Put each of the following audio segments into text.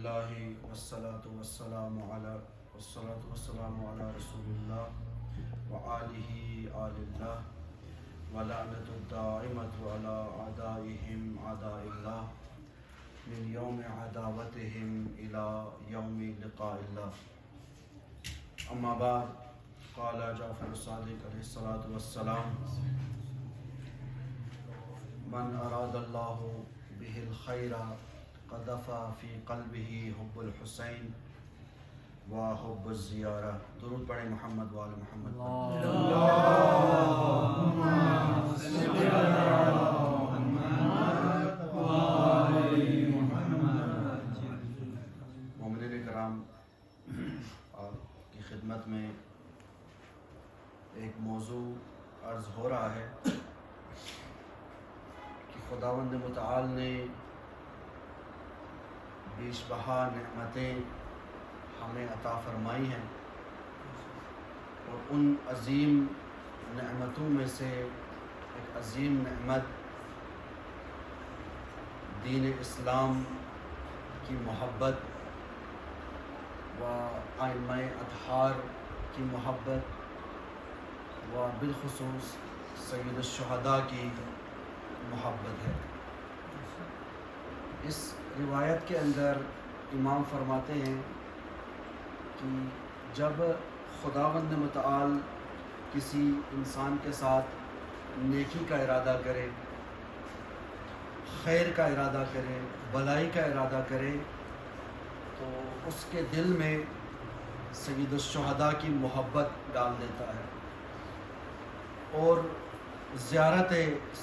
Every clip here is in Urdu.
للہ والصلاة والسلام علی رسول اللہ وآلہ آل اللہ ولعنۃ الدائمۃ علی اعدائہم اعداء اللہ من یوم عداوتہم الی یوم لقاء اللہ۔ اما بعد، قال جعفر الصادق علیہ الصلاۃ والسلام: من اراد اللہ بہ الخیر قذف فی قلبہ حب الحسین و حب الزیارہ۔ درود پڑھیں محمد وآل محمد۔ مومنین کرام، آپ کی خدمت میں ایک موضوع عرض ہو رہا ہے کہ خداوند متعال نے بیش بہا نعمتیں ہمیں عطا فرمائی ہیں، اور ان عظیم نعمتوں میں سے ایک عظیم نعمت دین اسلام کی محبت و ائمہ اطہار کی محبت و بالخصوص سید الشہداء کی محبت ہے۔ اس روایت کے اندر امام فرماتے ہیں کہ جب خداوند متعال کسی انسان کے ساتھ نیکی کا ارادہ کرے، خیر کا ارادہ کرے، بھلائی کا ارادہ کرے، تو اس کے دل میں سید الشہداء کی محبت ڈال دیتا ہے اور زیارت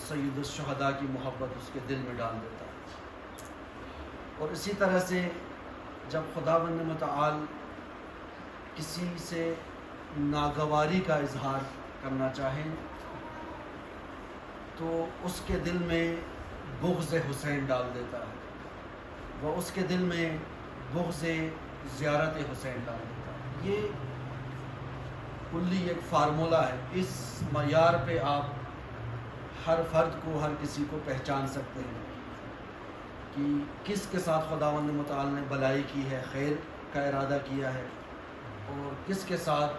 سید الشہداء کی محبت اس کے دل میں ڈال دیتا ہے۔ اور اسی طرح سے جب خداوند متعال کسی سے ناگواری کا اظہار کرنا چاہیں تو اس کے دل میں بغض حسین ڈال دیتا ہے، وہ اس کے دل میں بغض زیارت حسین ڈال دیتا ہے۔ یہ کلی ایک فارمولہ ہے، اس معیار پہ آپ ہر فرد کو، ہر کسی کو پہچان سکتے ہیں کہ کس کے ساتھ خداوند متعال نے بھلائی کی ہے، خیر کا ارادہ کیا ہے، اور کس کے ساتھ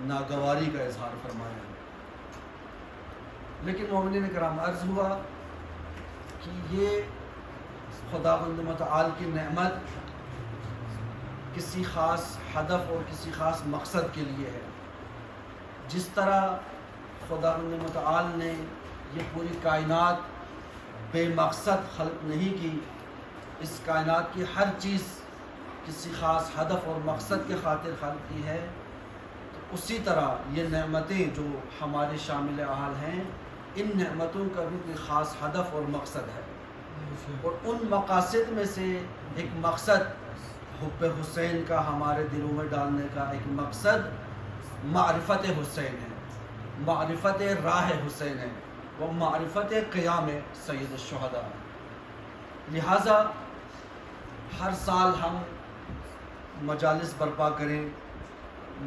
ناگواری کا اظہار فرمایا ہے۔ لیکن مومنین کرام، عرض ہوا کہ یہ خداوند متعال کی نعمت کسی خاص ہدف اور کسی خاص مقصد کے لیے ہے۔ جس طرح خداوند متعال نے یہ پوری کائنات بے مقصد خلق نہیں کی، اس کائنات کی ہر چیز کسی خاص ہدف اور مقصد کے خاطر خلق کی ہے، تو اسی طرح یہ نعمتیں جو ہمارے شامل حال ہیں، ان نعمتوں کا بھی کوئی خاص ہدف اور مقصد ہے، اور ان مقاصد میں سے ایک مقصد حب حسین کا ہمارے دلوں میں ڈالنے کا ایک مقصد معرفت حسین ہے، معرفت راہ حسین ہے، وہ معرفت قیام سید الشہداء ہے۔ لہٰذا ہر سال ہم مجالس برپا کریں،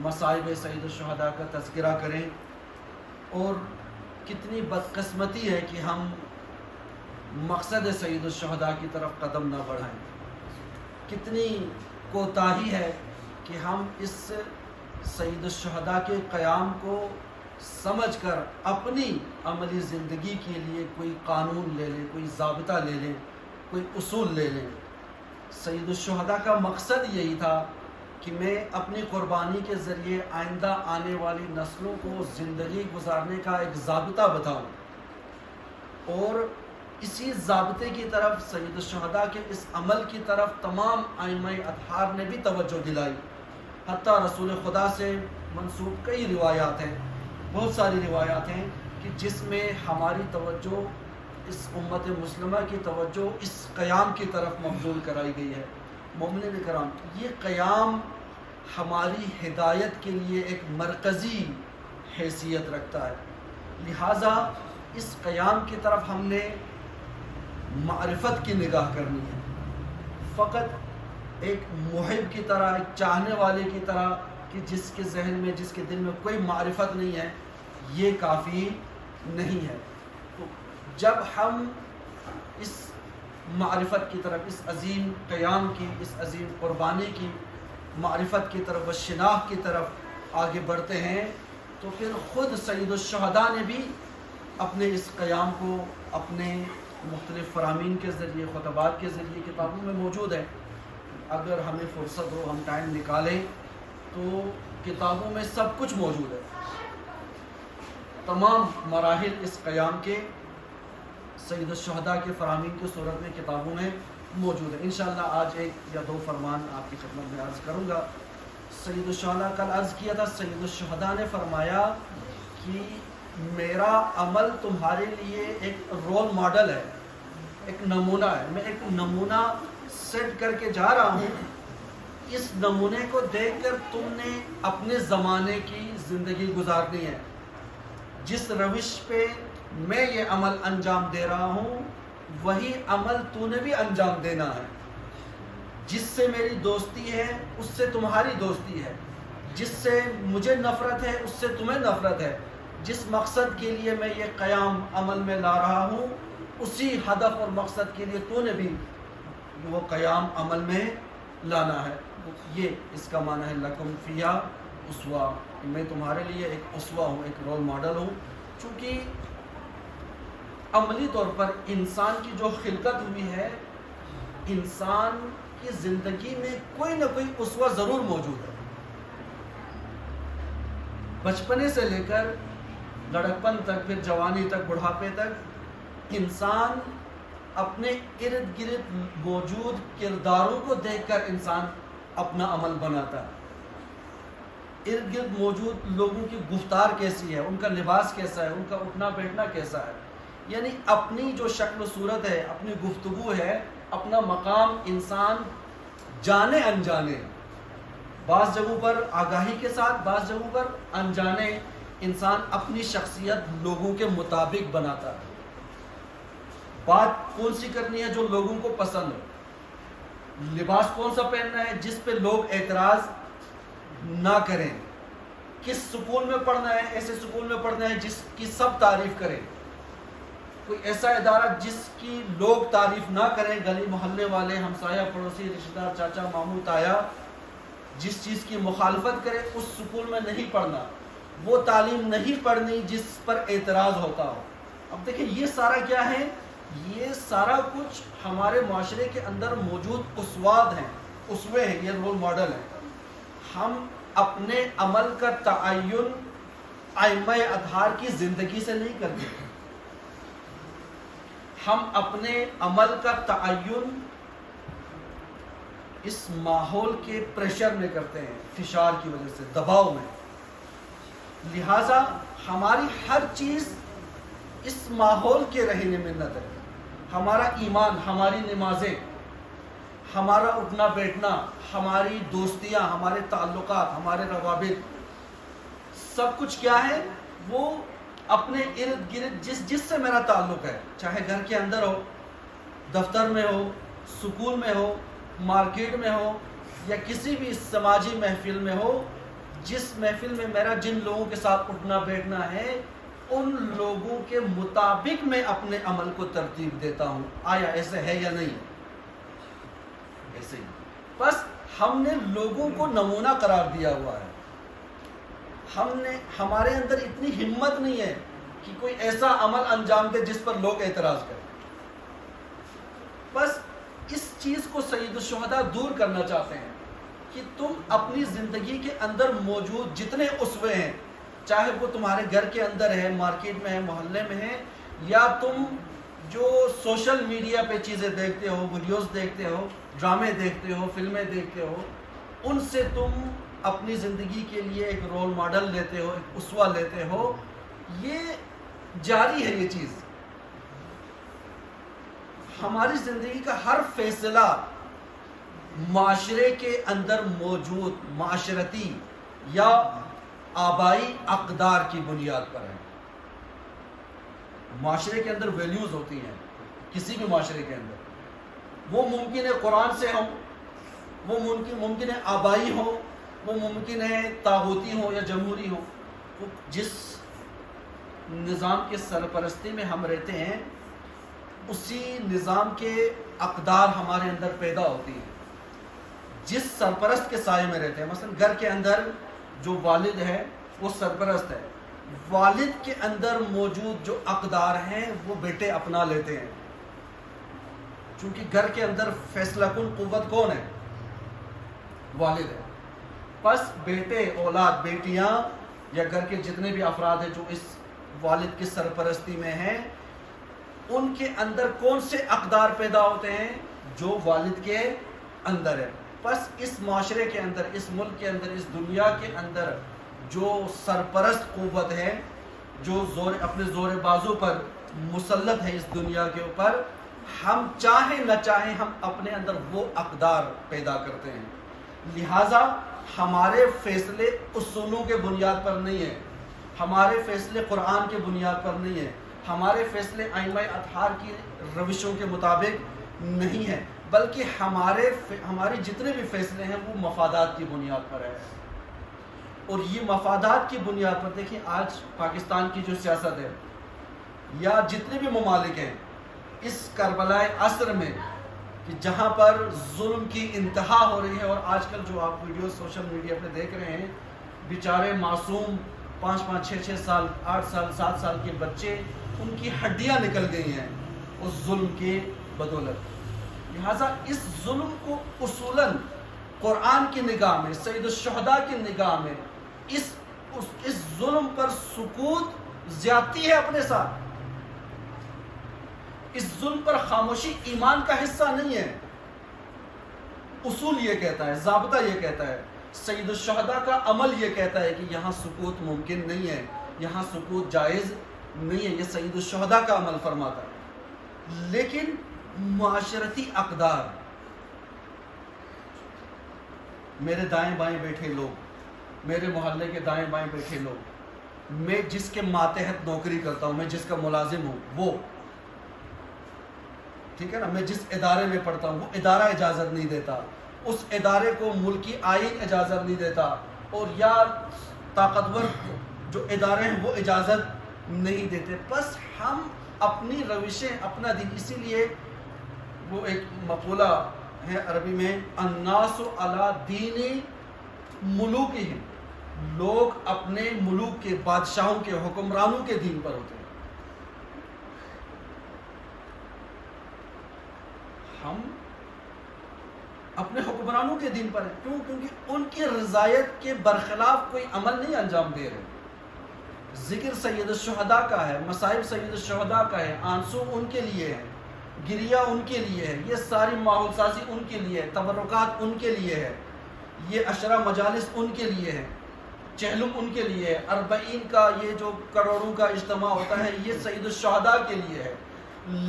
مصائب سید الشہداء کا تذکرہ کریں، اور کتنی بدقسمتی ہے کہ ہم مقصد سید الشہداء کی طرف قدم نہ بڑھائیں، کتنی کوتاہی ہے کہ ہم اس سید الشہداء کے قیام کو سمجھ کر اپنی عملی زندگی کے لیے کوئی قانون لے لیں، کوئی ضابطہ لے لیں، کوئی اصول لے لیں۔ سید الشہداء کا مقصد یہی تھا کہ میں اپنی قربانی کے ذریعے آئندہ آنے والی نسلوں کو زندگی گزارنے کا ایک ضابطہ بتاؤں، اور اسی ضابطے کی طرف سید الشہداء کے اس عمل کی طرف تمام ائمہ اطہار نے بھی توجہ دلائی۔ حتیٰ رسول خدا سے منسوب کئی روایات ہیں، بہت ساری روایات ہیں کہ جس میں ہماری توجہ، اس امت مسلمہ کی توجہ اس قیام کی طرف مبذول کرائی گئی ہے۔ مومنین کرام، یہ قیام ہماری ہدایت کے لیے ایک مرکزی حیثیت رکھتا ہے، لہٰذا اس قیام کی طرف ہم نے معرفت کی نگاہ کرنی ہے۔ فقط ایک محب کی طرح، ایک چاہنے والے کی طرح کہ جس کے ذہن میں، جس کے دل میں کوئی معرفت نہیں ہے، یہ کافی نہیں ہے۔ تو جب ہم اس معرفت کی طرف، اس عظیم قیام کی، اس عظیم قربانی کی معرفت کی طرف و شناخت کی طرف آگے بڑھتے ہیں، تو پھر خود سید الشہداء نے بھی اپنے اس قیام کو اپنے مختلف فرامین کے ذریعے، خطبات کے ذریعے کتابوں میں موجود ہے۔ اگر ہمیں فرصت ہو، ہم ٹائم نکالیں تو کتابوں میں سب کچھ موجود ہے، تمام مراحل اس قیام کے سید الشہداء کے فرامین کی صورت میں کتابوں میں موجود ہے۔ انشاءاللہ آج ایک یا دو فرمان آپ کی خدمت میں عرض کروں گا۔ سید الشہداء کل عرض کیا تھا، سید الشہداء نے فرمایا کہ میرا عمل تمہارے لیے ایک رول ماڈل ہے، ایک نمونہ ہے، میں ایک نمونہ سیٹ کر کے جا رہا ہوں، اس نمونے کو دیکھ کر تم نے اپنے زمانے کی زندگی گزارنی ہے۔ جس روش پہ میں یہ عمل انجام دے رہا ہوں وہی عمل تو نے بھی انجام دینا ہے۔ جس سے میری دوستی ہے اس سے تمہاری دوستی ہے، جس سے مجھے نفرت ہے اس سے تمہیں نفرت ہے۔ جس مقصد کے لیے میں یہ قیام عمل میں لا رہا ہوں اسی ہدف اور مقصد کے لیے تو نے بھی وہ قیام عمل میں لانا ہے۔ یہ اس کا معنی ہے لکم فیہا اسوہ، میں تمہارے لیے ایک اسوہ ہوں، ایک رول ماڈل ہوں۔ چونکہ عملی طور پر انسان کی جو خلقت ہوئی ہے، انسان کی زندگی میں کوئی نہ کوئی اسوہ ضرور موجود ہے۔ بچپنے سے لے کر لڑکپن تک، پھر جوانی تک، بڑھاپے تک انسان اپنے ارد گرد موجود کرداروں کو دیکھ کر انسان اپنا عمل بناتا ہے۔ ارد گرد موجود لوگوں کی گفتار کیسی ہے، ان کا لباس کیسا ہے، ان کا اٹھنا بیٹھنا کیسا ہے، یعنی اپنی جو شکل و صورت ہے، اپنی گفتگو ہے، اپنا مقام انسان جانے انجانے، بعض جگہوں پر آگاہی کے ساتھ، بعض جگہوں پر انجانے انسان اپنی شخصیت لوگوں کے مطابق بناتا ہے۔ بات کون سی کرنی ہے جو لوگوں کو پسند ہو، لباس کون سا پہننا ہے جس پہ لوگ اعتراض نہ کریں، کس سکول میں پڑھنا ہے، ایسے سکول میں پڑھنا ہے جس کی سب تعریف کریں، کوئی ایسا ادارہ جس کی لوگ تعریف نہ کریں، گلی محلے والے، ہمسایہ پڑوسی، رشتہ دار، چاچا ماموں تایا جس چیز کی مخالفت کرے اس سکول میں نہیں پڑھنا، وہ تعلیم نہیں پڑھنی جس پر اعتراض ہوتا ہو۔ اب دیکھیں یہ سارا کیا ہے، یہ سارا کچھ ہمارے معاشرے کے اندر موجود اسوات ہیں، اسوے ہیں، یہ رول ماڈل ہیں۔ ہم اپنے عمل کا تعین ائمہ اطہار کی زندگی سے نہیں کرتے، ہم اپنے عمل کا تعین اس ماحول کے پریشر میں کرتے ہیں، فشار کی وجہ سے، دباؤ میں۔ لہٰذا ہماری ہر چیز اس ماحول کے رہنے منت ہے۔ ہمارا ایمان، ہماری نمازیں، ہمارا اٹھنا بیٹھنا، ہماری دوستیاں، ہمارے تعلقات، ہمارے روابط، سب کچھ کیا ہے، وہ اپنے ارد گرد جس سے میرا تعلق ہے، چاہے گھر کے اندر ہو، دفتر میں ہو، سکول میں ہو، مارکیٹ میں ہو، یا کسی بھی سماجی محفل میں ہو، جس محفل میں میرا جن لوگوں کے ساتھ اٹھنا بیٹھنا ہے ان لوگوں کے مطابق میں اپنے عمل کو ترتیب دیتا ہوں۔ آیا ایسے ہے یا نہیں؟ ایسے ہی۔ بس ہم نے لوگوں کو نمونہ قرار دیا ہوا ہے، ہمارے اندر اتنی ہمت نہیں ہے کہ کوئی ایسا عمل انجام دے جس پر لوگ اعتراض کریں۔ بس اس چیز کو سید الشہداء دور کرنا چاہتے ہیں کہ تم اپنی زندگی کے اندر موجود جتنے اسوے ہیں، چاہے وہ تمہارے گھر کے اندر ہے، مارکیٹ میں ہے، محلے میں ہے، یا تم جو سوشل میڈیا پہ چیزیں دیکھتے ہو، ویڈیوز دیکھتے ہو، ڈرامے دیکھتے ہو، فلمیں دیکھتے ہو، ان سے تم اپنی زندگی کے لیے ایک رول ماڈل لیتے ہو، ایک اسوہ لیتے ہو، یہ جاری ہے۔ یہ چیز ہماری زندگی کا ہر فیصلہ معاشرے کے اندر موجود معاشرتی یا آبائی اقدار کی بنیاد پر ہے۔ معاشرے کے اندر ویلیوز ہوتی ہیں، کسی بھی معاشرے کے اندر، وہ ممکن ہے قرآن سے ہوں، وہ ممکن ہے آبائی ہوں، وہ ممکن ہے طاغوتی ہوں یا جمہوری ہوں۔ وہ جس نظام کے سرپرستی میں ہم رہتے ہیں اسی نظام کے اقدار ہمارے اندر پیدا ہوتی ہیں جس سرپرست کے سائے میں رہتے ہیں. مثلا گھر کے اندر جو والد ہے وہ سرپرست ہے. والد کے اندر موجود جو اقدار ہیں وہ بیٹے اپنا لیتے ہیں، چونکہ گھر کے اندر فیصلہ کن قوت کون ہے؟ والد ہے. پس بیٹے، اولاد، بیٹیاں یا گھر کے جتنے بھی افراد ہیں جو اس والد کی سرپرستی میں ہیں، ان کے اندر کون سے اقدار پیدا ہوتے ہیں؟ جو والد کے اندر ہے. پس اس معاشرے کے اندر، اس ملک کے اندر، اس دنیا کے اندر جو سرپرست قوت ہے، جو اپنے زور بازو پر مسلط ہے اس دنیا کے اوپر، ہم چاہیں نہ چاہیں ہم اپنے اندر وہ اقدار پیدا کرتے ہیں. لہٰذا ہمارے فیصلے اصولوں کے بنیاد پر نہیں ہیں، ہمارے فیصلے قرآن کے بنیاد پر نہیں ہیں، ہمارے فیصلے ائمہ اطہار کی روشوں کے مطابق نہیں ہیں، بلکہ ہمارے جتنے بھی فیصلے ہیں وہ مفادات کی بنیاد پر ہے. اور یہ مفادات کی بنیاد پر دیکھیں آج پاکستان کی جو سیاست ہے یا جتنے بھی ممالک ہیں اس کربلائے عصر میں کہ جہاں پر ظلم کی انتہا ہو رہی ہے، اور آج کل جو آپ ویڈیو سوشل میڈیا پہ دیکھ رہے ہیں، بیچارے معصوم 5-5 6-6 سال 8 سال 7 سال کے بچے، ان کی ہڈیاں نکل گئی ہیں اس ظلم کے بدولت. لہٰذا اس ظلم کو اصولاً قرآن کی نگاہ میں، سید الشہداء کی نگاہ میں اس ظلم پر سکوت زیادتی ہے اپنے ساتھ. اس ظلم پر خاموشی ایمان کا حصہ نہیں ہے. اصول یہ کہتا ہے، ضابطہ یہ کہتا ہے، سید الشہداء کا عمل یہ کہتا ہے کہ یہاں سکوت ممکن نہیں ہے، یہاں سکوت جائز نہیں ہے. یہ سید الشہداء کا عمل فرماتا ہے. لیکن معاشرتی اقدار، میرے دائیں بائیں بیٹھے لوگ، میرے محلے کے دائیں بائیں بیٹھے لوگ، میں جس کے ماتحت نوکری کرتا ہوں، میں جس کا ملازم ہوں، وہ ٹھیک ہے نا، میں جس ادارے میں پڑھتا ہوں وہ ادارہ اجازت نہیں دیتا، اس ادارے کو ملکی آئین اجازت نہیں دیتا، اور یا طاقتور جو ادارے ہیں وہ اجازت نہیں دیتے. بس ہم اپنی روشیں، اپنا دین، اسی لیے وہ ایک مقولہ ہے عربی میں، الناس علی دین ملوکہم، لوگ اپنے ملوک کے، بادشاہوں کے، حکمرانوں کے دین پر ہوتے ہیں. ہم اپنے حکمرانوں کے دین پر ہیں. کیوں؟ کیونکہ ان کی رضایت کے برخلاف کوئی عمل نہیں انجام دے رہے. ذکر سید الشہداء کا ہے، مصائب سید الشہداء کا ہے، آنسو ان کے لیے ہے، گریہ ان کے لیے ہے، یہ ساری ماحول سازی ان کے لیے ہے، تبرکات ان کے لیے ہے، یہ عشرہ مجالس ان کے لیے ہے، چہلم ان کے لیے ہے، 40 کا یہ جو کروڑوں کا اجتماع ہوتا ہے یہ سید الشہداء کے لیے ہے.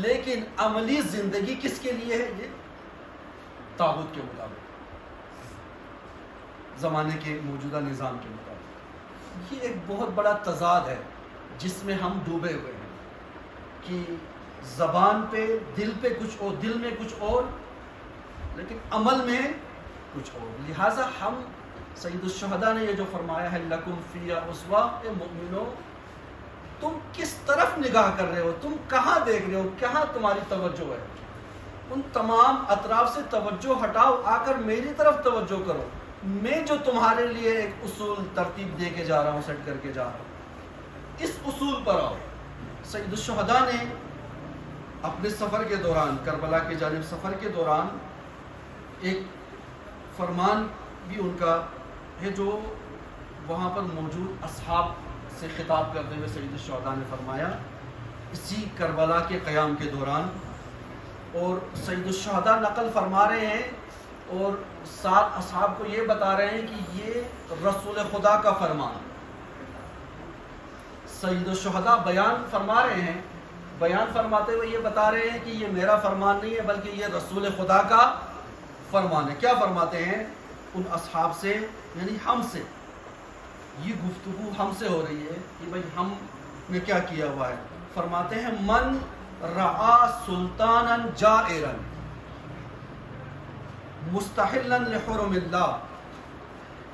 لیکن عملی زندگی کس کے لیے ہے؟ یہ طاغوت کے مطابق، زمانے کے موجودہ نظام کے مطابق. یہ ایک بہت بڑا تضاد ہے جس میں ہم ڈوبے ہوئے ہیں کہ زبان پہ، دل پہ کچھ اور، دل میں کچھ اور، لیکن عمل میں کچھ اور. لہٰذا ہم، سید الشہداء نے یہ جو فرمایا ہے لکم فی اسوہ، اے مومنو تم کس طرف نگاہ کر رہے ہو، تم کہاں دیکھ رہے ہو، کہاں تمہاری توجہ ہے؟ ان تمام اطراف سے توجہ ہٹاؤ، آ کر میری طرف توجہ کرو. میں جو تمہارے لیے ایک اصول ترتیب دے کے جا رہا ہوں، سیٹ کر کے جا رہا ہوں، اس اصول پر آؤ. سید الشہداء نے اپنے سفر کے دوران، کربلا کی جانب سفر کے دوران، ایک فرمان بھی ان کا ہے جو وہاں پر موجود اصحاب سے خطاب کرتے ہوئے سید الشہداء نے فرمایا اسی کربلا کے قیام کے دوران. اور سید الشہداء نقل فرما رہے ہیں اور ساتھ اصحاب کو یہ بتا رہے ہیں کہ یہ رسول خدا کا فرمان. سید الشہداء بیان فرما رہے ہیں، بیان فرماتے ہوئے یہ بتا رہے ہیں کہ یہ میرا فرمان نہیں ہے بلکہ یہ رسول خدا کا فرمان ہے. کیا فرماتے ہیں ان اصحاب سے، یعنی ہم سے، یہ گفتگو ہم سے ہو رہی ہے کہ بھائی ہم نے کیا کیا ہوا ہے. فرماتے ہیں من رعا سلطانا جائرا مستحلا لحرم اللہ،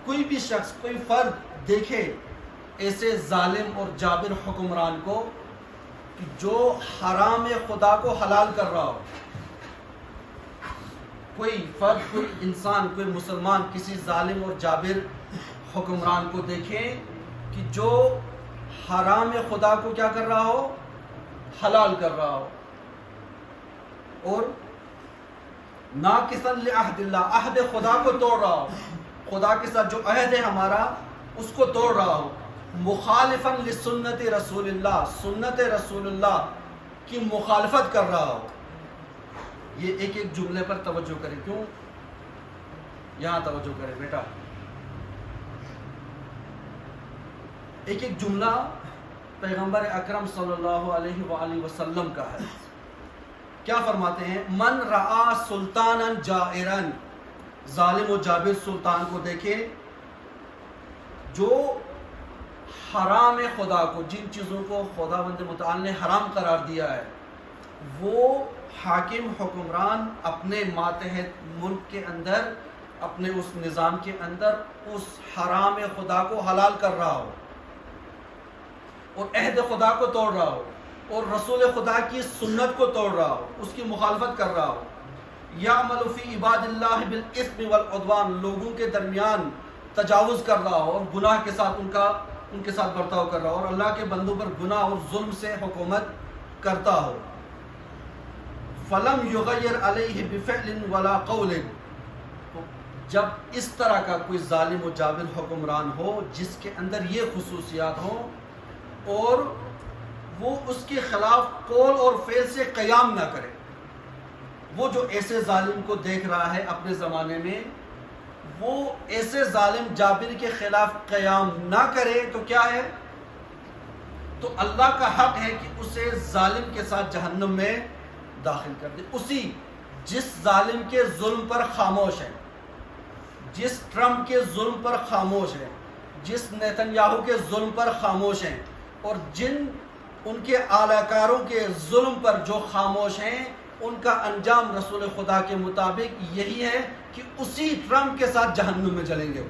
کوئی بھی شخص، کوئی فرد دیکھے ایسے ظالم اور جابر حکمران کو کہ جو حرام خدا کو حلال کر رہا ہو، کوئی فرد، کوئی انسان، کوئی مسلمان کسی ظالم اور جابر حکمران کو دیکھیں کہ جو حرام خدا کو کیا کر رہا ہو، حلال کر رہا ہو، اور ناقصا لعہد اللہ، عہد خدا کو توڑ رہا ہو، خدا کے ساتھ جو عہد ہے ہمارا اس کو توڑ رہا ہو، مخالفا لسنت رسول اللہ، سنت رسول اللہ کی مخالفت کر رہا ہو۔ یہ ایک ایک جملے پر توجہ کریں، کیوں؟ یہاں توجہ کریں بیٹا، ایک ایک جملہ پیغمبر اکرم صلی اللہ علیہ وآلہ وسلم کا ہے۔ کیا فرماتے ہیں؟ من رعا سلطانا جائرا، ظالم و جابر سلطان کو دیکھے جو حرام خدا کو، جن چیزوں کو خداوند متعال نے حرام قرار دیا ہے، وہ حاکم حکمران اپنے ماتحت ملک کے اندر، اپنے اس نظام کے اندر اس حرام خدا کو حلال کر رہا ہو اور عہد خدا کو توڑ رہا ہو اور رسول خدا کی سنت کو توڑ رہا ہو، اس کی مخالفت کر رہا ہو، یعمل فی عباد اللہ بالاثم والعدوان، لوگوں کے درمیان تجاوز کر رہا ہو اور گناہ کے ساتھ ان کے ساتھ برتاؤ کر رہا ہو، اور اللہ کے بندوں پر گناہ اور ظلم سے حکومت کرتا ہو، فلم یغیر علیہ بفعل ولا قول، جب اس طرح کا کوئی ظالم و جابر حکمران ہو جس کے اندر یہ خصوصیات ہوں اور وہ اس کے خلاف قول اور فعل سے قیام نہ کرے، وہ جو ایسے ظالم کو دیکھ رہا ہے اپنے زمانے میں، وہ ایسے ظالم جابر کے خلاف قیام نہ کرے تو کیا ہے؟ تو اللہ کا حق ہے کہ اسے ظالم کے ساتھ جہنم میں داخل کر دے۔ اسی جس ظالم کے ظلم پر خاموش ہے، جس ٹرمپ کے ظلم پر خاموش ہے، جس نیتن یاہو کے ظلم پر خاموش ہیں، اور جن ان کے اعلی کاروں کے ظلم پر جو خاموش ہیں، ان کا انجام رسول خدا کے مطابق یہی ہے کہ اسی ٹرمپ کے ساتھ جہنم میں جلیں گے،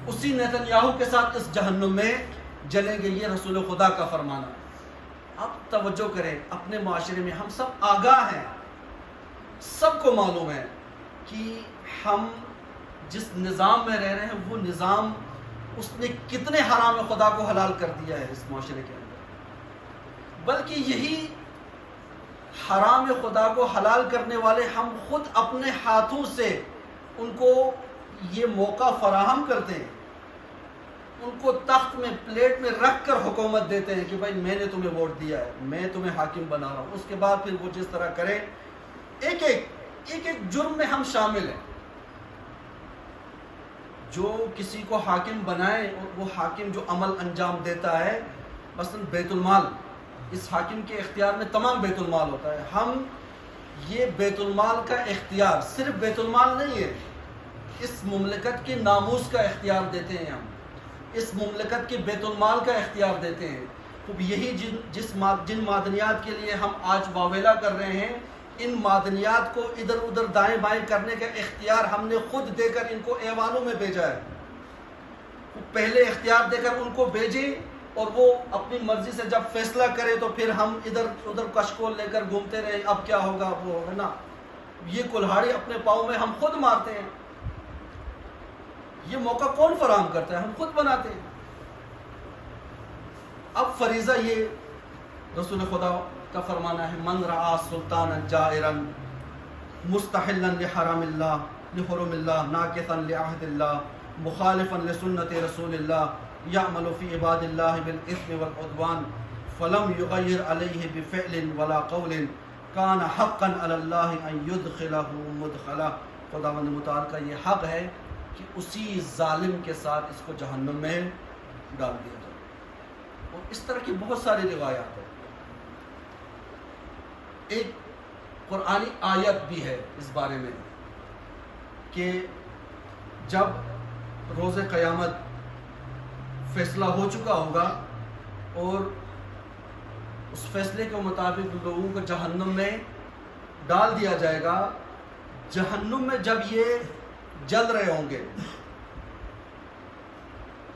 اسی نیتن یاہو کے ساتھ اس جہنم میں جلیں گے، یہ رسول خدا کا فرمانا ہے۔ اب توجہ کریں، اپنے معاشرے میں ہم سب آگاہ ہیں، سب کو معلوم ہے کہ ہم جس نظام میں رہ رہے ہیں وہ نظام اس نے کتنے حرام خدا کو حلال کر دیا ہے اس معاشرے کے اندر، بلکہ یہی حرام خدا کو حلال کرنے والے ہم خود اپنے ہاتھوں سے ان کو یہ موقع فراہم کرتے ہیں، ان کو تخت میں پلیٹ میں رکھ کر حکومت دیتے ہیں کہ بھائی میں نے تمہیں ووٹ دیا ہے، میں تمہیں حاکم بنا رہا ہوں، اس کے بعد پھر وہ جس طرح کرے، ایک ایک جرم میں ہم شامل ہیں۔ جو کسی کو حاکم بنائے اور وہ حاکم جو عمل انجام دیتا ہے، مثلا بیت المال، اس حاکم کے اختیار میں تمام بیت المال ہوتا ہے، ہم یہ بیت المال کا اختیار صرف بیت المال نہیں ہے، اس مملکت کے ناموس کا اختیار دیتے ہیں، ہم اس مملکت کے بیت المال کا اختیار دیتے ہیں۔ تو یہی جن معدنیات کے لیے ہم آج واویلا کر رہے ہیں، ان معدنیات کو ادھر ادھر دائیں بائیں کرنے کا اختیار ہم نے خود دے کر ان کو ایوانوں میں بھیجا ہے، پہلے اختیار دے کر ان کو بھیجیں اور وہ اپنی مرضی سے جب فیصلہ کرے تو پھر ہم ادھر ادھر کشکول لے کر گھومتے رہے، اب کیا ہوگا وہ ہوگا نا، یہ کلہاڑی اپنے پاؤں میں ہم خود مارتے ہیں۔ یہ موقع کون فراہم کرتا ہے؟ ہم خود بناتے ہیں۔ اب فریضہ یہ رسول خدا کا فرمانا ہے، من رعا سلطانا جائرا مستحلا لحرام اللہ لحرم اللہ ناقصا لعہد اللہ مخالفا لسنت رسول اللہ یعمل فی عباد اللہ بالاثم والعدوان فلم یغیر علیہ بفعل ولا قول کان حقا علی اللہ ان یدخلہ مدخلہ۔ خداوند متعال کا یہ حق ہے کہ اسی ظالم کے ساتھ اس کو جہنم میں ڈال دیا جائے۔ اور اس طرح کی بہت ساری روایات ہیں۔ ایک قرآنی آیت بھی ہے اس بارے میں کہ جب روز قیامت فیصلہ ہو چکا ہوگا اور اس فیصلے کے مطابق لوگوں کو جہنم میں ڈال دیا جائے گا، جہنم میں جب یہ جل رہے ہوں گے،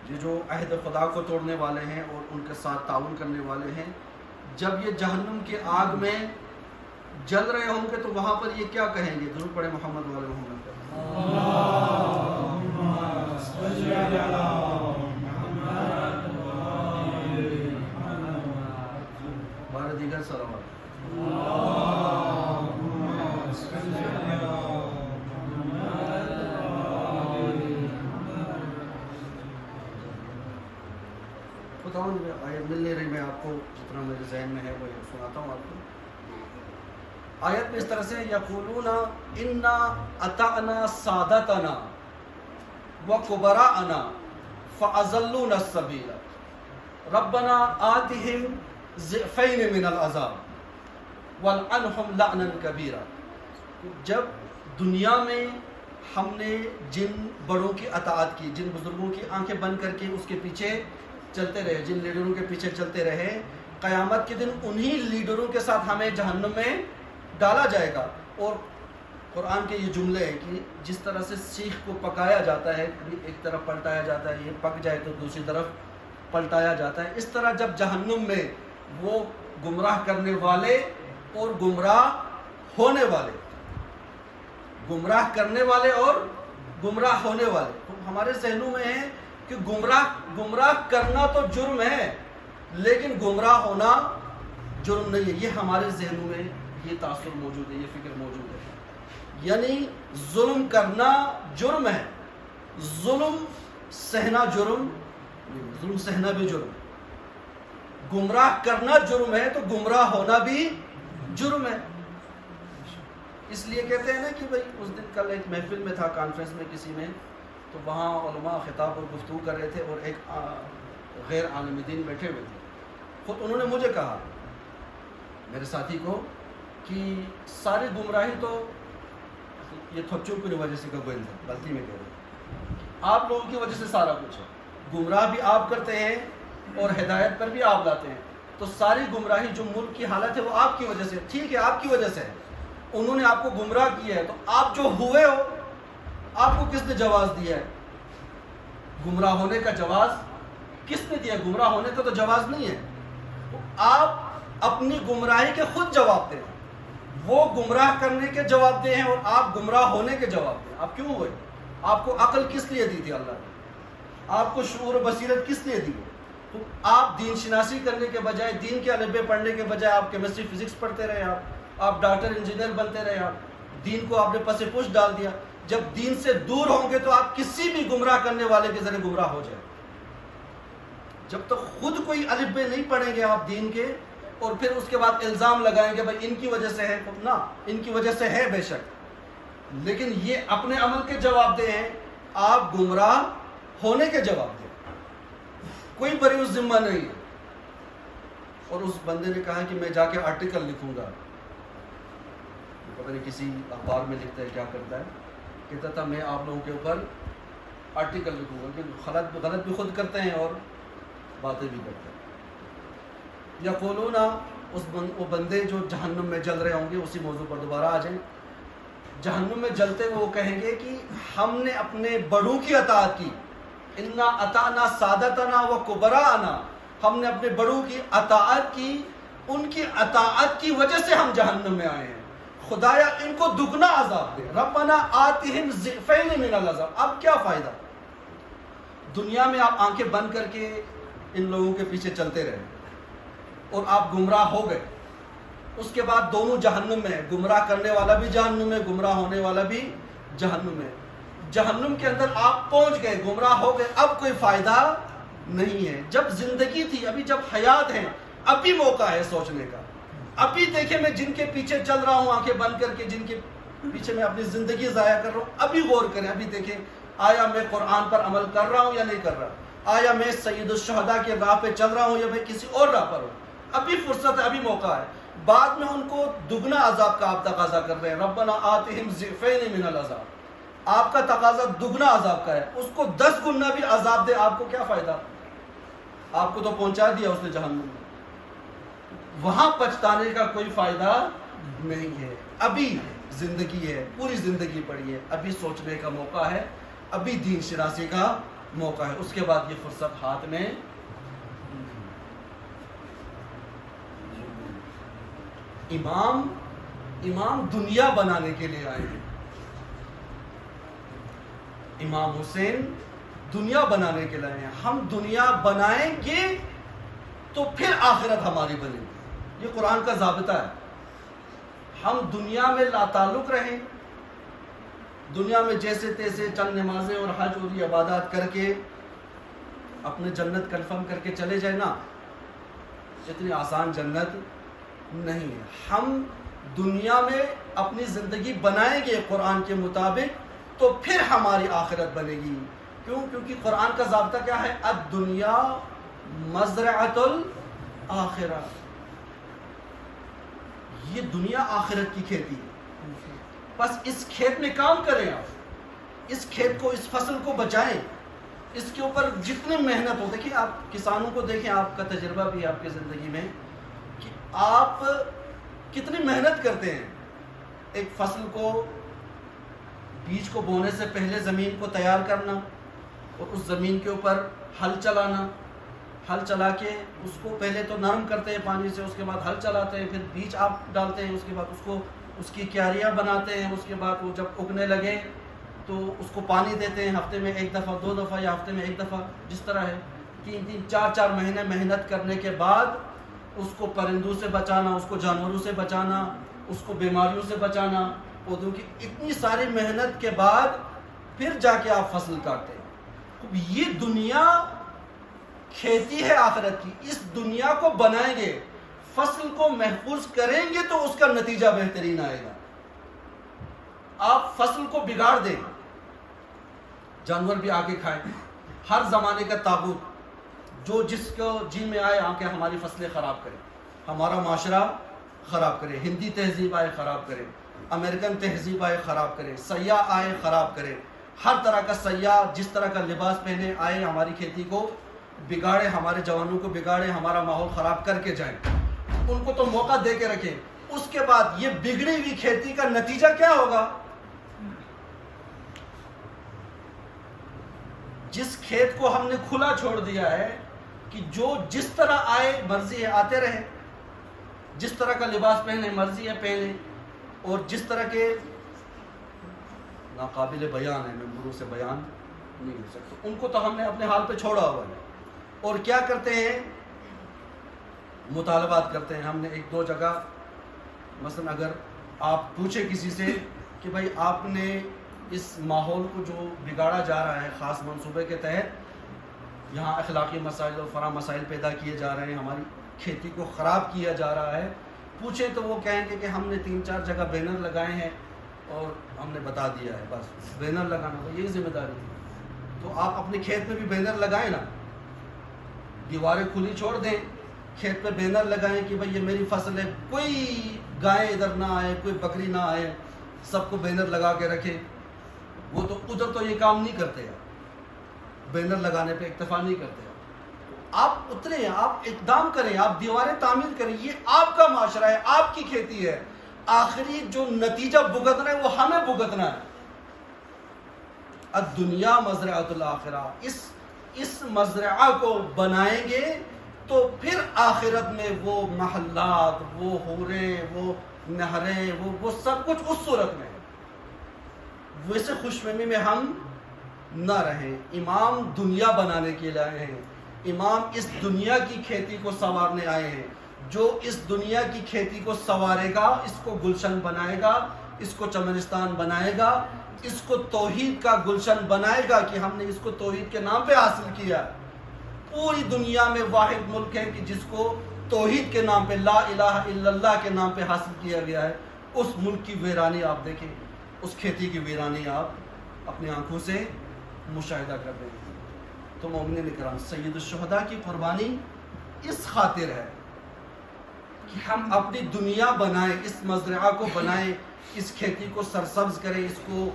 یہ جو عہد خدا کو توڑنے والے ہیں اور ان کے ساتھ تعاون کرنے والے ہیں، جب یہ جہنم کی آگ میں جل رہے ہوں گے تو وہاں پر یہ کیا کہیں گے؟ درود پڑھے محمد والے محمد پر۔ بارہ دیگر صلوات۔ بتاؤں آیت مل نہیں رہی، میں آپ کو جتنا میرے ذہن میں ہے وہ سناتا ہوں آپ کو۔ آیت میں اس طرح سے یقولون انا اطعنا سادتنا وکبراءنا فاضلونا السبیل ربنا آتهم ضعفین من العذاب والعنہم لعنا کبیرا۔ جب دنیا میں ہم نے جن بڑوں کی اطاعت کی، جن بزرگوں کی آنکھیں بند کر کے اس کے پیچھے چلتے رہے، جن لیڈروں کے پیچھے چلتے رہے، قیامت کے دن انہی لیڈروں کے ساتھ ہمیں جہنم میں ڈالا جائے گا۔ اور قرآن کے یہ جملے ہیں کہ جس طرح سے سیخ کو پکایا جاتا ہے، ایک طرف پلٹایا جاتا ہے، یہ پک جائے تو دوسری طرف پلٹایا جاتا ہے، اس طرح جب جہنم میں وہ گمراہ کرنے والے اور گمراہ ہونے والے، گمراہ کرنے والے اور گمراہ ہونے والے، تو ہمارے ذہنوں میں ہے کہ گمراہ کرنا تو جرم ہے لیکن گمراہ ہونا جرم نہیں ہے۔ یہ ہمارے ذہنوں میں یہ تاثر موجود ہے، یہ فکر موجود ہے۔ یعنی ظلم کرنا جرم ہے، ظلم سہنا جرم، ظلم سہنا بھی جرم ہے۔ گمراہ کرنا جرم ہے تو گمراہ ہونا بھی جرم ہے۔ اس لیے کہتے ہیں نا کہ بھائی اس دن کل ایک محفل میں تھا، کانفرنس میں کسی میں، تو وہاں علماء خطاب اور گفتگو کر رہے تھے اور ایک غیر عالم دین بیٹھے ہوئے تھے۔ خود انہوں نے مجھے کہا، میرے ساتھی کو، کہ ساری گمراہی تو یہ تھوچوں کی وجہ سے گوئن ہے، غلطی میں کہہ رہے ہیں، آپ لوگوں کی وجہ سے سارا کچھ ہے، گمراہ بھی آپ کرتے ہیں اور ہدایت پر بھی آپ لاتے ہیں، تو ساری گمراہی جو ملک کی حالت ہے وہ آپ کی وجہ سے، ٹھیک ہے آپ کی وجہ سے ہے، انہوں نے آپ کو گمراہ کیا ہے، تو آپ جو ہوئے ہو آپ کو کس نے جواز دیا ہے؟ گمراہ ہونے کا جواز کس نے دیا؟ گمراہ ہونے کا تو جواز نہیں ہے، آپ اپنی گمراہی کے خود جواب دیں، وہ گمراہ کرنے کے جواب دے ہیں اور آپ گمراہ ہونے کے جواب دیں۔ آپ کیوں ہوئے؟ آپ کو عقل کس لیے دی تھی اللہ نے؟ آپ کو شعور و بصیرت کس لیے دی؟ تو آپ دین شناسی کرنے کے بجائے، دین کے الفبے پڑھنے کے بجائے آپ کیمسٹری فزکس پڑھتے رہے، آپ ڈاکٹر انجینئر بنتے رہے، آپ دین کو آپ نے پس پش ڈال دیا۔ جب دین سے دور ہوں گے تو آپ کسی بھی گمراہ کرنے والے کے ذریعے گمراہ ہو جائے۔ جب تک خود کوئی الفبے نہیں پڑھیں گے آپ دین کے، اور پھر اس کے بعد الزام لگائیں گے بھائی ان کی وجہ سے ہے، نہ ان کی وجہ سے ہے بے شک، لیکن یہ اپنے عمل کے جواب دے ہیں، آپ گمراہ ہونے کے جواب دیں، کوئی بری اس ذمہ نہیں ہے۔ اور اس بندے نے کہا کہ میں جا کے آرٹیکل لکھوں گا، پتہ نہیں کسی اخبار میں لکھتا ہے کیا کرتا ہے، کہتا تھا میں آپ لوگوں کے اوپر آرٹیکل لکھوں گا، کہ غلط بھی خود کرتے ہیں اور باتیں بھی کرتے ہیں۔ یقولون، وہ بندے جو جہنم میں جل رہے ہوں گے، اسی موضوع پر دوبارہ آ جائیں، جہنم میں جلتے وہ کہیں گے کہ ہم نے اپنے بڑوں کی اطاعت کی، انا اطعنا سادتنا و کبراءنا، ہم نے اپنے بڑوں کی اطاعت کی، ان کی اطاعت کی وجہ سے ہم جہنم میں آئے ہیں، خدایا ان کو دگنا عذاب دے، ربنا آتہم ضعفین من العذاب۔ اب کیا فائدہ؟ دنیا میں آپ آنکھیں بند کر کے ان لوگوں کے پیچھے چلتے رہے اور آپ گمراہ ہو گئے، اس کے بعد دونوں جہنم میں، گمراہ کرنے والا بھی جہنم میں، گمراہ ہونے والا بھی جہنم میں، جہنم کے اندر آپ پہنچ گئے، گمراہ ہو گئے، اب کوئی فائدہ نہیں ہے۔ جب زندگی تھی، ابھی جب حیات ہے، ابھی موقع ہے سوچنے کا، ابھی دیکھیں میں جن کے پیچھے چل رہا ہوں آنکھیں بند کر کے، جن کے پیچھے میں اپنی زندگی ضائع کر رہا ہوں، ابھی غور کریں، ابھی دیکھیں آیا میں قرآن پر عمل کر رہا ہوں یا نہیں کر رہا، آیا میں سید الشہداء کے راہ پہ چل رہا ہوں یا میں کسی اور راہ پر ہوں، ابھی فرصت ہے، ابھی موقع ہے۔ بعد میں ان کو دگنا عذاب کا آپ تقاضا کر رہے ہیں، ربنا آتہم ضعفین من العذاب، آپ کا تقاضا دگنا عذاب کا ہے، اس کو 10 گنا بھی عذاب دے، آپ کو کیا فائدہ؟ آپ کو تو پہنچا دیا اس نے جہنم میں، وہاں پچھتانے کا کوئی فائدہ نہیں ہے۔ ابھی زندگی ہے، پوری زندگی پڑی ہے، ابھی سوچنے کا موقع ہے، ابھی دین شناسی کا موقع ہے، اس کے بعد یہ فرصت ہاتھ میں۔ امام امام دنیا بنانے کے لیے آئے ہیں. امام حسین دنیا بنانے کے لیے آئے ہیں. ہم دنیا بنائیں گے تو پھر آخرت ہماری بنے گی. یہ قرآن کا ضابطہ ہے. ہم دنیا میں لا تعلق رہیں, دنیا میں جیسے تیسے چند نمازیں اور حج اور یہ عبادات کر کے اپنے جنت کنفرم کر کے چلے جائیں نا, اتنی آسان جنت نہیں ہے. ہم دنیا میں اپنی زندگی بنائیں گے قرآن کے مطابق تو پھر ہماری آخرت بنے گی. کیوں؟ کیونکہ قرآن کا ضابطہ کیا ہے؟ الدنیا مزرعۃ الآخرہ. یہ دنیا آخرت کی کھیتی ہے. بس اس کھیت میں کام کریں, آپ اس کھیت کو, اس فصل کو بچائیں, اس کے اوپر جتنی محنت ہو. دیکھیں آپ کسانوں کو دیکھیں, آپ کا تجربہ بھی ہے آپ کی زندگی میں کہ آپ کتنی محنت کرتے ہیں. ایک فصل کو, بیج کو بونے سے پہلے زمین کو تیار کرنا اور اس زمین کے اوپر ہل چلانا. ہل چلا کے اس کو پہلے تو نرم کرتے ہیں پانی سے, اس کے بعد ہل چلاتے ہیں, پھر بیج آپ ڈالتے ہیں, اس کے بعد اس کو, اس کی کیاریاں بناتے ہیں, اس کے بعد وہ جب اگنے لگے تو اس کو پانی دیتے ہیں ہفتے میں ایک دفعہ, 2 دفعہ یا ہفتے میں ایک دفعہ, جس طرح ہے. 3 4 مہینے محنت کرنے کے بعد اس کو پرندوں سے بچانا, اس کو جانوروں سے بچانا, اس کو بیماریوں سے بچانا, پودوں کی اتنی ساری محنت کے بعد پھر جا کے آپ فصل کاٹتے ہیں. یہ دنیا کھیتی ہے آخرت کی. اس دنیا کو بنائیں گے, فصل کو محفوظ کریں گے تو اس کا نتیجہ بہترین آئے گا. آپ فصل کو بگاڑ دیں, جانور بھی آگے کھائیں, ہر زمانے کا تابوت جو جس کو جی میں آئے آ کے ہماری فصلیں خراب کرے, ہمارا معاشرہ خراب کرے, ہندی تہذیب آئے خراب کرے, امریکن تہذیب آئے خراب کرے, سیاح آئے خراب کرے, ہر طرح کا سیاح جس طرح کا لباس پہنے آئے ہماری کھیتی کو بگاڑے, ہمارے جوانوں کو بگاڑے, ہمارا ماحول خراب کر کے جائیں. ان کو تو موقع دے کے رکھیں. اس کے بعد یہ بگڑی ہوئی کھیتی کا نتیجہ کیا ہوگا؟ جس کھیت کو ہم نے کھلا چھوڑ دیا ہے کہ جو جس طرح آئے مرضی ہے آتے رہے, جس طرح کا لباس پہنے مرضی ہے پہنے, اور جس طرح کے ناقابل بیان ہے, ممبروں سے بیان نہیں ہو سکتا, ان کو تو ہم نے اپنے حال پہ چھوڑا ہوا ہے. اور کیا کرتے ہیں؟ مطالبات کرتے ہیں. ہم نے 1-2 جگہ مثلا اگر آپ پوچھیں کسی سے کہ بھائی آپ نے اس ماحول کو جو بگاڑا جا رہا ہے خاص منصوبے کے تحت, یہاں اخلاقی مسائل اور فرع مسائل پیدا کیے جا رہے ہیں, ہماری کھیتی کو خراب کیا جا رہا ہے, پوچھیں تو وہ کہیں گے کہ ہم نے 3-4 جگہ بینر لگائے ہیں اور ہم نے بتا دیا ہے, بس بینر لگانا تو یہی ذمہ داری تھی. تو آپ اپنے کھیت میں بھی بینر لگائیں نا, دیواریں کھلی چھوڑ دیں, کھیت پہ بینر لگائیں کہ بھئی یہ میری فصل ہے, کوئی گائے ادھر نہ آئے, کوئی بکری نہ آئے, سب کو بینر لگا کے رکھیں. وہ تو ادھر تو یہ کام نہیں کرتے ہیں, بینر لگانے پہ اکتفا نہیں کرتے ہیں. آپ اتریں, آپ اقدام کریں, آپ دیواریں تعمیر کریں. یہ آپ کا معاشرہ ہے, آپ کی کھیتی ہے. آخری جو نتیجہ بھگتنا ہے وہ ہمیں بھگتنا ہے. الدنیا مزرعۃ الآخرہ. اس مزرعہ کو بنائیں گے تو پھر آخرت میں وہ محلات, وہ حوریں, وہ نہریں, وہ سب کچھ اس صورت میں ہے. ویسے خوش فہمی میں ہم نہ رہیں. امام دنیا بنانے کے لیے آئے ہیں, امام اس دنیا کی کھیتی کو سنوارنے آئے ہیں. جو اس دنیا کی کھیتی کو سنوارے گا, اس کو گلشن بنائے گا, اس کو چمنستان بنائے گا, اس کو توحید کا گلشن بنائے گا کہ ہم نے اس کو توحید کے نام پہ حاصل کیا. پوری دنیا میں واحد ملک ہے کہ جس کو توحید کے نام پہ, لا الہ الا اللہ کے نام پہ حاصل کیا گیا ہے. اس ملک کی ویرانی آپ دیکھیں, اس کھیتی کی ویرانی آپ اپنی آنکھوں سے مشاہدہ کر دیں. تو مومنین کرام, سید الشہداء کی قربانی اس خاطر ہے کہ ہم اپنی دنیا بنائیں, اس مزرعہ کو بنائیں, اس کھیتی کو سرسبز کریں, اس کو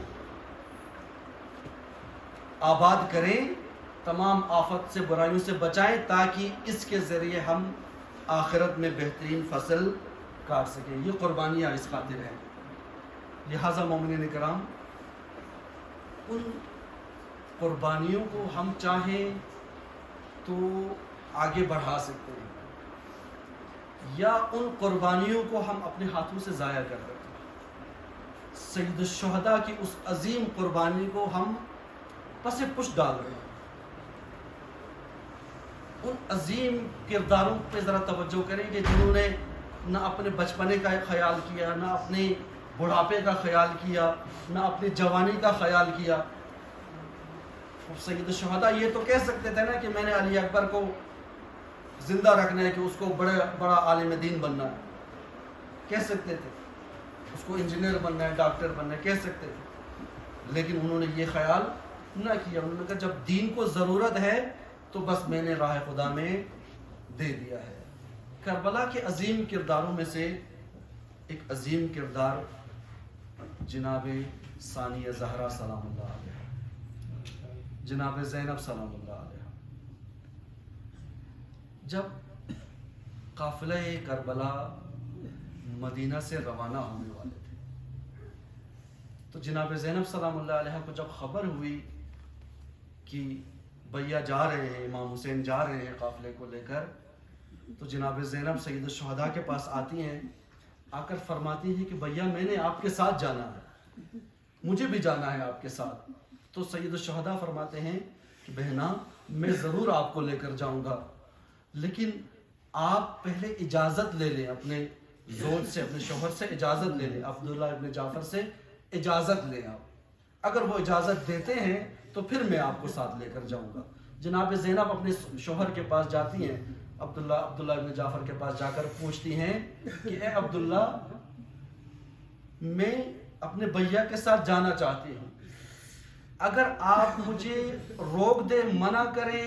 آباد کریں, تمام آفت سے, برائیوں سے بچائیں, تاکہ اس کے ذریعے ہم آخرت میں بہترین فصل کاٹ سکیں. یہ قربانیاں اس خاطر ہیں. لہٰذا مومنین کرام, ان قربانیوں کو ہم چاہیں تو آگے بڑھا سکتے ہیں, یا ان قربانیوں کو ہم اپنے ہاتھوں سے ضائع کر سکتے ہیں. سید الشہداء کی اس عظیم قربانی کو ہم پس پش ڈال رہے ہیں. ان عظیم کرداروں پہ ذرا توجہ کریں کہ جنہوں نے نہ اپنے بچپنے کا خیال کیا، نہ اپنے بڑھاپے کا خیال کیا، نہ اپنی جوانی کا خیال کیا. سید الشہداء یہ تو کہہ سکتے تھے نا کہ میں نے علی اکبر کو زندہ رکھنا ہے، کہ اس کو بڑا عالم دین بننا ہے، کہہ سکتے تھے. اس کو انجینئر بننا ہے، ڈاکٹر بننا ہے، کہہ سکتے تھے. لیکن انہوں نے یہ خیال نہ کیا. انہوں نے کہا جب دین کو ضرورت ہے تو بس میں نے راہ خدا میں دے دیا ہے. کربلا کے عظیم کرداروں میں سے ایک عظیم کردار جناب ثانیہ زہرا سلام اللہ علیہ، جناب زینب سلام اللہ علیہ. جب قافلہ کربلا مدینہ سے روانہ ہونے والے تھے تو جناب زینب سلام اللہ علیہ کو جب خبر ہوئی کہ بھیا جا رہے ہیں، امام حسین جا رہے ہیں قافلے کو لے کر، تو جناب زینب سید الشہداء کے پاس آتی ہیں. آ کر فرماتی ہیں کہ بھیا میں نے آپ کے ساتھ جانا ہے، مجھے بھی جانا ہے آپ کے ساتھ. تو سید الشہداء فرماتے ہیں کہ بہنا میں ضرور آپ کو لے کر جاؤں گا، لیکن آپ پہلے اجازت لے لیں، اپنے زوج سے، اپنے شوہر سے اجازت لے لیں، عبداللہ ابن جعفر سے اجازت لیں. آپ اگر وہ اجازت دیتے ہیں تو پھر میں آپ کو ساتھ لے کر جاؤں گا. جناب زینب اپنے شوہر کے پاس جاتی ہیں، عبداللہ ابن جعفر کے پاس جا کر پوچھتی ہیں کہ اے عبداللہ، میں اپنے بھیا کے ساتھ جانا چاہتی ہوں، اگر آپ مجھے روک دیں، منع کریں،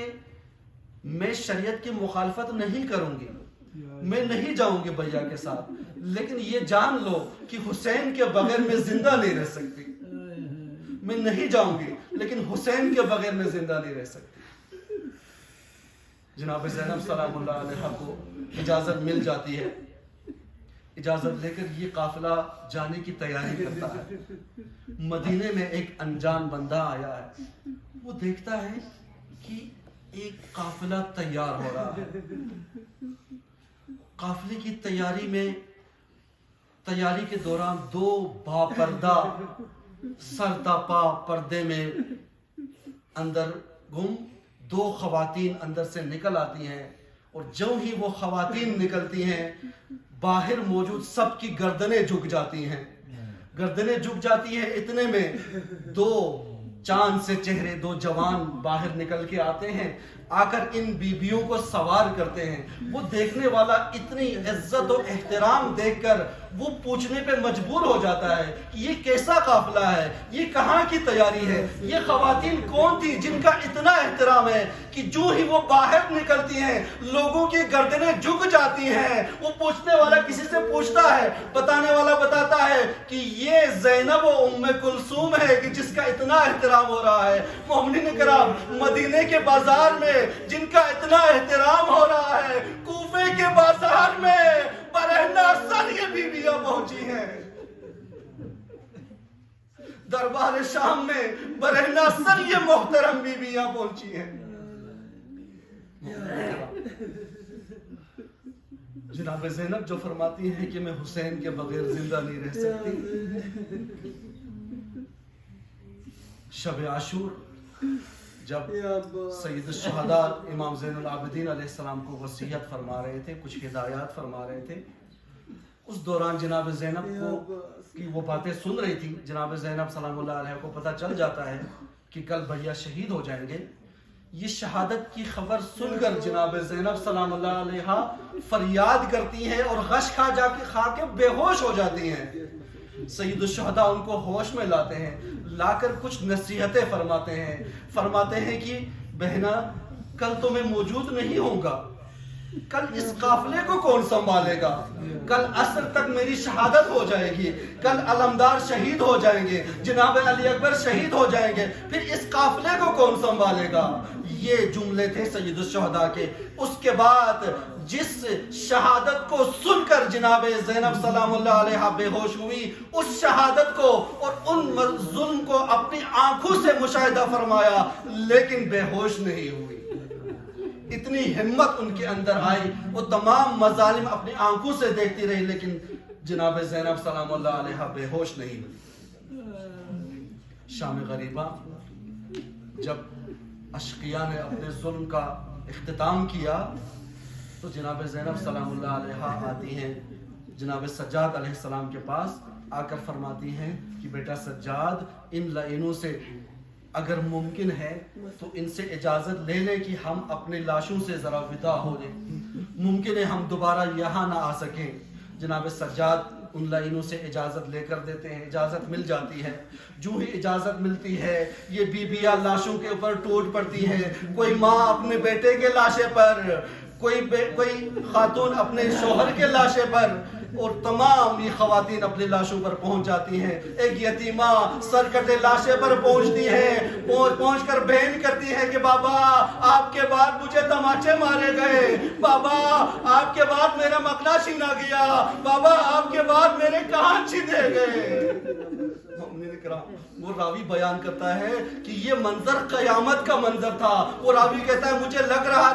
میں شریعت کی مخالفت نہیں کروں گی، میں نہیں جاؤں گی بھیا کے ساتھ، لیکن یہ جان لو کہ حسین کے بغیر میں زندہ نہیں رہ سکتی. میں نہیں جاؤں گی لیکن حسین کے بغیر میں زندہ نہیں رہ سکتی. جناب زینب سلام اللہ علیہ کو اجازت مل جاتی ہے. اجازت لے کر یہ قافلہ جانے کی تیاری کرتا ہے. مدینے میں ایک انجان بندہ آیا ہے، وہ دیکھتا ہے کہ ایک قافلہ تیار ہو رہا ہے. قافلے کی تیاری کے دوران دو باپردہ سر تا پا پردے میں اندر گم دو خواتین اندر سے نکل آتی ہیں، اور جو ہی وہ خواتین نکلتی ہیں باہر موجود سب کی گردنیں جھک جاتی ہیں. گردنیں جھک جاتی ہیں. اتنے میں دو چاند سے چہرے دو جوان باہر نکل کے آتے ہیں، آ کر ان بیبیوں کو سوار کرتے ہیں. وہ دیکھنے والا اتنی عزت و احترام دیکھ کر وہ پوچھنے پہ مجبور ہو جاتا ہے کہ یہ کیسا قافلہ ہے، یہ کہاں کی تیاری ہے، یہ خواتین کون تھی جن کا اتنا احترام ہے کہ جو ہی وہ باہر نکلتی ہیں لوگوں کی گردنیں جھک جاتی ہیں. وہ پوچھنے والا کسی سے پوچھتا ہے، بتانے والا بتاتا ہے کہ یہ زینب و ام کلثوم ہے کہ جس کا اتنا احترام ہو رہا ہے. مومنین کرام، مدینے کے بازار میں جن کا اتنا احترام ہو رہا ہے، کوفے کے بازار میں برہنہ سر یہ بیویاں پہنچی ہیں. دربار شام میں برہنہ سر یہ محترم بیویاں پہنچی ہیں. جناب زینب جو فرماتی ہیں کہ میں حسین کے بغیر زندہ نہیں رہ سکتی. شب عاشور جب سید الشہداء امام زین العابدین علیہ السلام کو وصیت فرما رہے تھے، کچھ ہدایات فرما رہے تھے، اس دوران جناب زینب کو کی وہ باتیں سن رہی تھی. جناب زینب سلام اللہ علیہ کو پتہ چل جاتا ہے کہ کل بھیا شہید ہو جائیں گے. یہ شہادت کی خبر سن کر جناب زینب سلام اللہ علیہ فریاد کرتی ہیں اور غش کھا کے بے ہوش ہو جاتی ہیں. سید الشہداء ان کو ہوش میں لاتے ہیں، لا کر کچھ نصیحتیں فرماتے ہیں کہ بہنا، کل تو میں موجود نہیں ہوں گا، کل اس قافلے کو کون سنبھالے گا، کل عصر تک میری شہادت ہو جائے گی، کل علمدار شہید ہو جائیں گے، جناب علی اکبر شہید ہو جائیں گے، پھر اس قافلے کو کون سنبھالے گا. یہ جملے تھے سید الشہداء کے. اس کے بعد جس شہادت کو سن کر جناب زینب سلام اللہ علیہ بے ہوش ہوئی، اس شہادت کو اور ان ظلم کو اپنی آنکھوں سے مشاہدہ فرمایا، لیکن بے ہوش نہیں ہوئی. اتنی ہمت ان کے اندر آئی، وہ تمام مظالم اپنی آنکھوں سے دیکھتی رہی، لیکن جناب زینب سلام اللہ علیہ بے ہوش نہیں ہوئی. شام غریبہ جب اشقیاء نے اپنے ظلم کا اختتام کیا تو جناب زینب سلام اللہ علیہ آتی ہیں جناب سجاد علیہ السلام کے پاس، آ کر فرماتی ہیں کہ بیٹا سجاد، ان لعینوں سے اگر ممکن ہے تو ان سے اجازت لے لیں کہ ہم اپنے لاشوں سے ذرا ودا ہو لیں، ممکن ہے ہم دوبارہ یہاں نہ آ سکیں۔ جناب سجاد ان لائنوں سے اجازت لے کر دیتے ہیں، اجازت مل جاتی ہے۔ جو ہی اجازت ملتی ہے یہ بیویاں لاشوں کے اوپر ٹوٹ پڑتی ہیں، کوئی ماں اپنے بیٹے کے لاشے پر، کوئی خاتون اپنے شوہر کے لاشے پر، اور تمام یہ خواتین اپنے لاشوں پر پہنچ جاتی ہیں۔ ایک یتیمہ سر کٹے لاشے پر پہنچتی ہے، پہنچ کر بہن کرتی ہے کہ بابا آپ کے بعد مجھے تماچے مارے گئے، بابا آپ کے بعد میرا مقلا چھینا گیا، بابا آپ کے بعد میرے کان چھینے گئے۔ وہ راوی بیان کرتا ہے کہ یہ منظر قیامت کا منظر تھا۔ وہ راوی کہتا ہے مجھے لگ رہا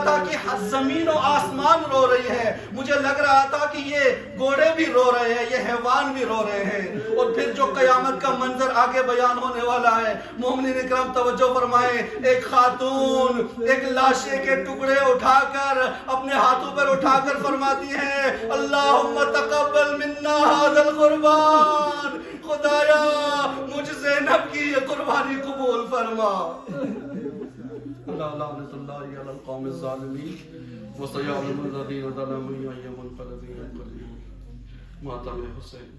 تھا کہ زمین و آسمان رو رہی ہے، مجھے لگ رہا تھا کہ یہ گھوڑے بھی رو رہے ہیں، یہ حیوان بھی رو رہے ہیں۔ اور پھر جو قیامت کا منظر آگے بیان ہونے والا ہے، مومنین اکرام توجہ فرمائیں، ایک خاتون ایک لاشے کے ٹکڑے اٹھا کر اپنے ہاتھوں پر اٹھا کر فرماتی ہے اللہم تقبل منا ھذا القربان، خدایا مجھ زینب کی یہ قربانی قبول فرما۔ اللہ لعنت اللہ علی القوم الظالمین وسیعلم الذین ظلموا ای منقلب ینقلبون۔ ماتم حسین